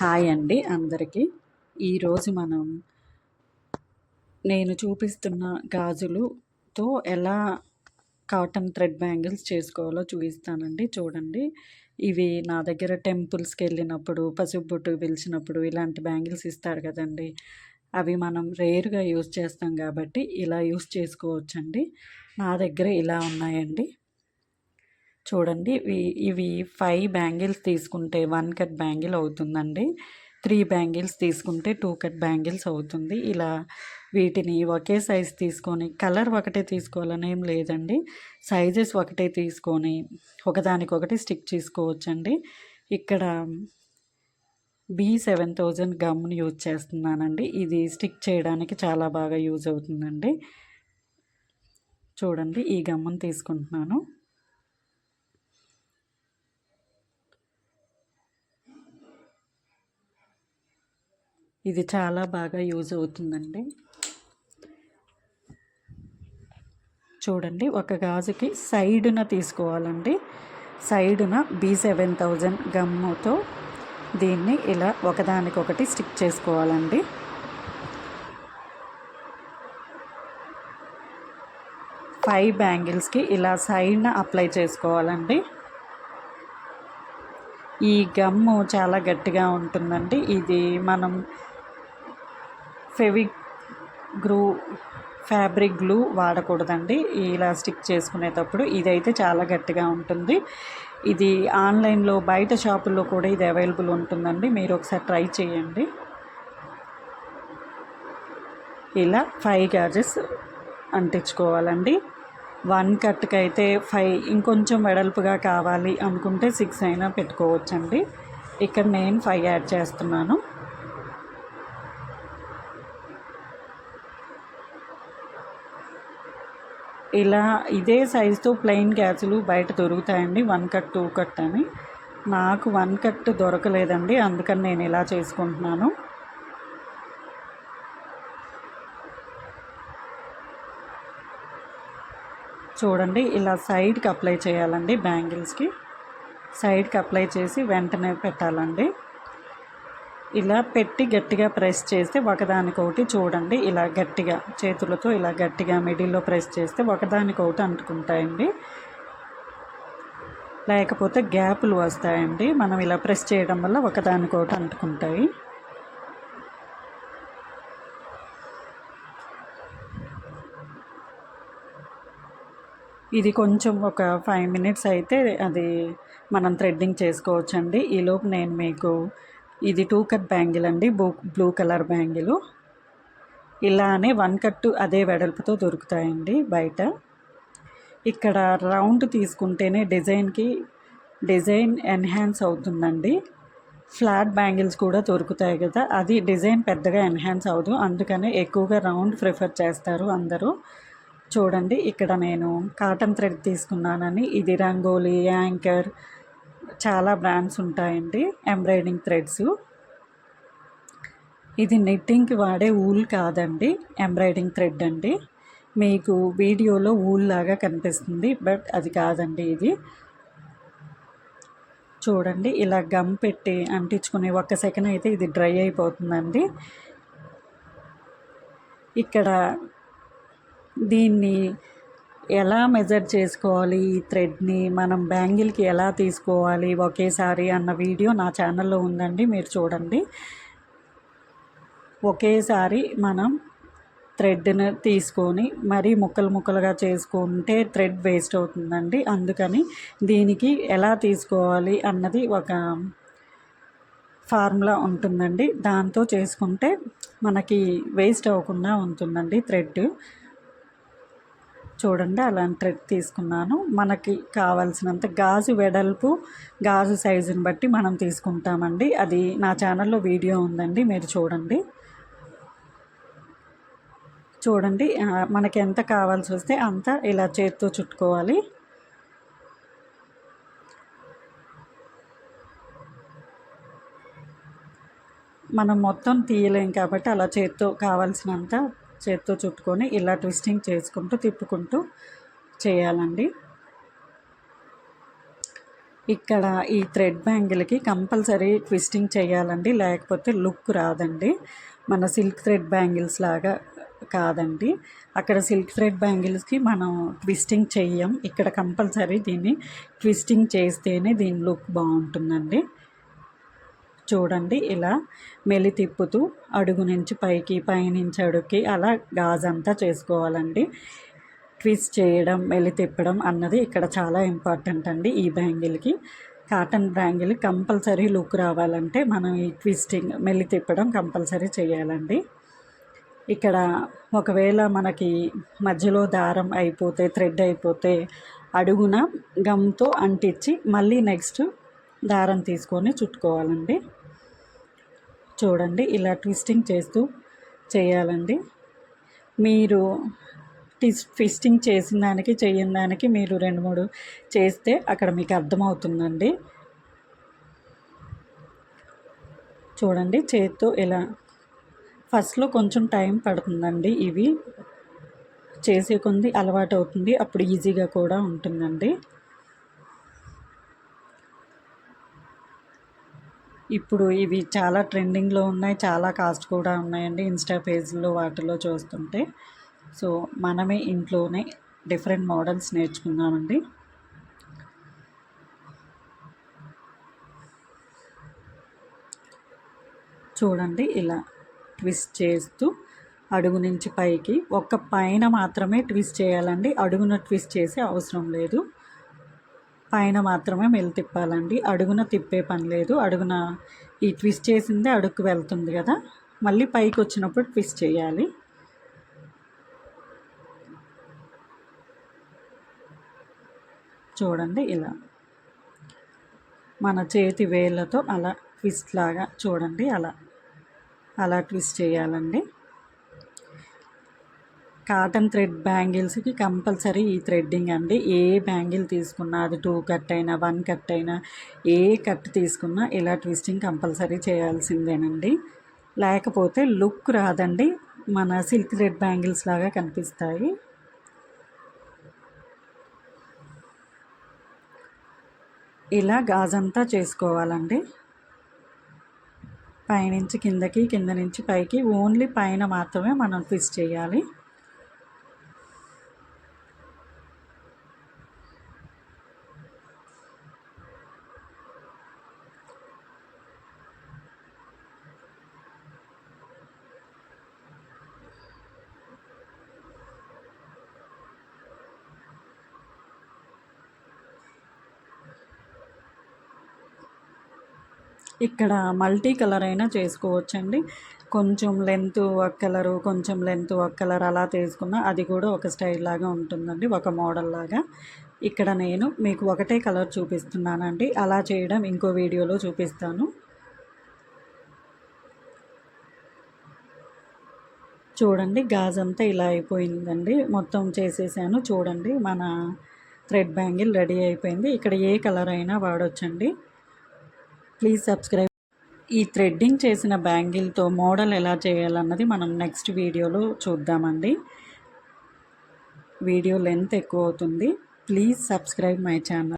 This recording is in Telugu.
హాయ్ అండి అందరికీ. ఈరోజు నేను చూపిస్తున్న గాజులుతో ఎలా కాటన్ థ్రెడ్ బ్యాంగిల్స్ చేసుకోవాలో చూపిస్తానండి. చూడండి, ఇవి నా దగ్గర టెంపుల్స్కి వెళ్ళినప్పుడు, పసుపు బొట్టుకు పిలిచినప్పుడు ఇలాంటి బ్యాంగిల్స్ ఇస్తారు కదండి. అవి మనం రేర్గా యూజ్ చేస్తాం కాబట్టి ఇలా యూజ్ చేసుకోవచ్చండి. నా దగ్గర ఇలా ఉన్నాయండి. చూడండి, ఇవి 5 బ్యాంగిల్స్ తీసుకుంటే 1 కట్ బ్యాంగిల్ అవుతుందండి. 3 బ్యాంగిల్స్ తీసుకుంటే 2 కట్ బ్యాంగిల్స్ అవుతుంది. ఇలా వీటిని ఒకే సైజ్ తీసుకొని, కలర్ ఒకటే తీసుకోవాలని ఏం లేదండి, సైజెస్ ఒకటే తీసుకొని ఒకదానికొకటి స్టిక్ చేసుకోవచ్చండి. ఇక్కడ B7000 గమ్ని యూజ్ చేస్తున్నానండి. ఇది స్టిక్ చేయడానికి చాలా బాగా యూజ్ అవుతుందండి. చూడండి, ఈ గమ్మును తీసుకుంటున్నాను. ఇది చాలా బాగా యూజ్ అవుతుందండి. చూడండి, ఒక గాజుకి సైడున తీసుకోవాలండి. సైడున B7000 గమ్ముతో దీన్ని ఇలా ఒకదానికొకటి స్టిక్ చేసుకోవాలండి. ఫైవ్ బ్యాంగిల్స్కి ఇలా సైడ్న అప్లై చేసుకోవాలండి. ఈ గమ్ము చాలా గట్టిగా ఉంటుందండి. ఇది మనం ఫ్యాబ్రిక్ గ్లూ వాడకూడదండి ఇలా స్టిక్ చేసుకునేటప్పుడు. ఇదైతే చాలా గట్టిగా ఉంటుంది. ఇది ఆన్లైన్లో బయట షాపుల్లో కూడా ఇది అవైలబుల్ ఉంటుందండి. మీరు ఒకసారి ట్రై చేయండి. ఇలా 5 గాజెస్ అంటించుకోవాలండి. 1 కట్కి అయితే 5, ఇంకొంచెం వెడల్పుగా కావాలి అనుకుంటే 6 అయినా పెట్టుకోవచ్చండి. ఇక్కడ నేను 5 యాడ్ చేస్తున్నాను. ఇలా ఇదే సైజుతో ప్లెయిన్ గాజులు బయట దొరుకుతాయండి, 1 కట్ 2 కట్ అని. నాకు 1 కట్ దొరకలేదండి, అందుకని నేను ఇలా చేసుకుంటున్నాను. చూడండి, ఇలా సైడ్కి అప్లై చేయాలండి. బ్యాంగిల్స్కి సైడ్కి అప్లై చేసి వెంటనే పెట్టాలండి. ఇలా పెట్టి గట్టిగా ప్రెస్ చేస్తే ఒకదానికొకటి, చూడండి ఇలా గట్టిగా చేతులతో ఇలా గట్టిగా మిడిల్లో ప్రెస్ చేస్తే ఒకదానికొకటి అంటుకుంటాయండి. లేకపోతే గ్యాపులు వస్తాయండి. మనం ఇలా ప్రెస్ చేయడం వల్ల ఒకదానికొకటి అంటుకుంటాయి. ఇది కొంచెం ఒక 5 మినిట్స్ అయితే అది మనం థ్రెడ్డింగ్ చేసుకోవచ్చండి. ఈలోపు నేను మీకు ఇది 2 కట్ బ్యాంగిల్ అండి, బ్లూ కలర్ బ్యాంగిల్. ఇలానే 1 కట్ అదే వెడల్పుతో దొరుకుతాయండి బయట. ఇక్కడ రౌండ్ తీసుకుంటేనే డిజైన్ ఎన్హాన్స్ అవుతుందండి. ఫ్లాట్ బ్యాంగిల్స్ కూడా దొరుకుతాయి కదా, అది డిజైన్ పెద్దగా ఎన్హాన్స్ అవ్వదు, అందుకనే ఎక్కువగా రౌండ్ ప్రిఫర్ చేస్తారు అందరూ. చూడండి, ఇక్కడ నేను కాటన్ థ్రెడ్ తీసుకున్నానని, ఇది రంగోలీ, యాంకర్, చాలా బ్రాండ్స్ ఉంటాయండి ఎంబ్రాయిడింగ్ థ్రెడ్స్. ఇది నిట్టింగ్కి వాడే ఊల్ కాదండి, ఎంబ్రాయిడింగ్ థ్రెడ్ అండి. మీకు వీడియోలో ఊల్ లాగా కనిపిస్తుంది, బట్ అది కాదండి. ఇది చూడండి, ఇలా గమ్ పెట్టి అంటించుకునే 1 సెకండ్ అయితే ఇది డ్రై అయిపోతుందండి. ఇక్కడ దీన్ని ఎలా మెజర్ చేసుకోవాలి, ఈ థ్రెడ్ని మనం బ్యాంగిల్కి ఎలా తీసుకోవాలి ఒకేసారి అన్న వీడియో నా ఛానల్లో ఉందండి, మీరు చూడండి. ఒకేసారి మనం థ్రెడ్ని తీసుకొని మరీ ముక్కలుగా చేసుకుంటే థ్రెడ్ వేస్ట్ అవుతుందండి. అందుకని దీనికి ఎలా తీసుకోవాలి అన్నది ఒక ఫార్ములా ఉంటుందండి, దాంతో చేసుకుంటే మనకి వేస్ట్ అవ్వకుండా ఉంటుందండి థ్రెడ్. చూడండి, అలాంటి థ్రెడ్ తీసుకున్నాను. మనకి కావాల్సినంత గాజు వెడల్పు, గాజు సైజుని బట్టి మనం తీసుకుంటామండి. అది నా ఛానల్లో వీడియో ఉందండి, మీరు చూడండి. మనకి ఎంత కావాల్సి వస్తే అంత ఇలా చేత్తో చుట్టుకోవాలి. మనం మొత్తం తీయలేం కాబట్టి అలా కావాల్సినంత చేత్తో చుట్టుకొని ఇలా ట్విస్టింగ్ చేసుకుంటూ తిప్పుకుంటూ చేయాలండి. ఇక్కడ ఈ థ్రెడ్ బ్యాంగిల్కి కంపల్సరీ ట్విస్టింగ్ చేయాలండి, లేకపోతే లుక్ రాదండి. మన సిల్క్ థ్రెడ్ బ్యాంగిల్స్ లాగా కాదండి. అక్కడ సిల్క్ థ్రెడ్ బ్యాంగిల్స్కి మనం ట్విస్టింగ్ చెయ్యం, ఇక్కడ కంపల్సరీ దీన్ని ట్విస్టింగ్ చేస్తేనే దీని లుక్ బాగుంటుందండి. చూడండి, ఇలా మెలి తిప్పుతూ అడుగు నుంచి పైకి, పైనుంచి అడుగుకి అలా గాజంతా చేసుకోవాలండి. ట్విస్ట్ చేయడం, మెలి తిప్పడం అన్నది ఇక్కడ చాలా ఇంపార్టెంట్ అండి. ఈ బ్యాంగిల్కి, కాటన్ బ్యాంగిల్ కంపల్సరీ లుక్ రావాలంటే మనం ఈ ట్విస్టింగ్, మెలి తిప్పడం కంపల్సరీ చేయాలండి. ఇక్కడ ఒకవేళ మనకి మధ్యలో దారం అయిపోతే, థ్రెడ్ అయిపోతే అడుగున గమ్తో అంటించి మళ్ళీ నెక్స్ట్ దారం తీసుకొని చుట్టుకోవాలండి. చూడండి, ఇలా ట్విస్టింగ్ చేస్తూ చేయాలండి. మీరు ట్విస్టింగ్ చేసిన దానికి చేయని దానికి మీరు 2-3 చేస్తే అక్కడ మీకు అర్థమవుతుందండి. చూడండి, చేత్తో ఇలా ఫస్ట్లో కొంచెం టైం పడుతుందండి. ఇవి చేసే కొంది అలవాటు అవుతుంది, అప్పుడు ఈజీగా కూడా ఉంటుందండి. ఇప్పుడు ఇవి చాలా ట్రెండింగ్లో ఉన్నాయి, చాలా కాస్ట్ కూడా ఉన్నాయండి ఇన్స్టా పేజ్లో వాటిలో చూస్తుంటే. సో మనమే ఇంట్లోనే డిఫరెంట్ మోడల్స్ నేర్చుకుందామండి. చూడండి, ఇలా ట్విస్ట్ చేస్తూ అడుగు నుంచి పైకి, ఒక్క పైన మాత్రమే ట్విస్ట్ చేయాలండి, అడుగున ట్విస్ట్ చేసే అవసరం లేదు. పైన మాత్రమే మెలి తిప్పాలండి, అడుగున తిప్పే పని లేదు. అడుగున ఈ ట్విస్ట్ చేసిందే అడుగుకు వెళ్తుంది కదా, మళ్ళీ పైకి వచ్చినప్పుడు ట్విస్ట్ చేయాలి. చూడండి, ఇలా మన చేతి వేళ్ళతో అలా ట్విస్ట్ లాగా చూడండి, అలా ట్విస్ట్ చేయాలండి. కాటన్ థ్రెడ్ బ్యాంగిల్స్కి కంపల్సరీ ఈ థ్రెడ్డింగ్ అండి. ఏ బ్యాంగిల్ తీసుకున్నా, అది 2 కట్ అయినా 1 కట్ అయినా, ఏ కట్ తీసుకున్నా ఇలా ట్విస్టింగ్ కంపల్సరీ చేయాల్సిందేనండి. లేకపోతే లుక్ రాదండి, మన సిల్క్ థ్రెడ్ బ్యాంగిల్స్ లాగా కనిపిస్తాయి. ఇలా గాజంతా చేసుకోవాలండి, పైనుంచి కిందకి, కింద నుంచి పైకి, ఓన్లీ పైన మాత్రమే మనం ట్విస్ట్ చేయాలి. ఇక్కడ మల్టీ కలర్ అయినా చేసుకోవచ్చండి. కొంచెం లెంత్ ఒక కలరు, కొంచెం లెంత్ ఒక కలర్ అలా తీసుకున్న అది కూడా ఒక స్టైల్ లాగా ఉంటుందండి, ఒక మోడల్ లాగా. ఇక్కడ నేను మీకు ఒకటే కలర్ చూపిస్తున్నానండి, అలా చేయడం ఇంకో వీడియోలో చూపిస్తాను. చూడండి, గాజంతా ఇలా అయిపోయిందండి, మొత్తం చేసేసాను. చూడండి, మన థ్రెడ్ బ్యాంగిల్ రెడీ అయిపోయింది. ఇక్కడ ఏ కలర్ అయినా వాడొచ్చండి. Please subscribe. ఈ థ్రెడ్డింగ్ చేసిన బ్యాంగిల్తో మోడల్ ఎలా చేయాలన్నది మనం నెక్స్ట్ వీడియోలో చూద్దామండి. వీడియో లెంత్ ఎక్కువ అవుతుంది. Please subscribe my channel.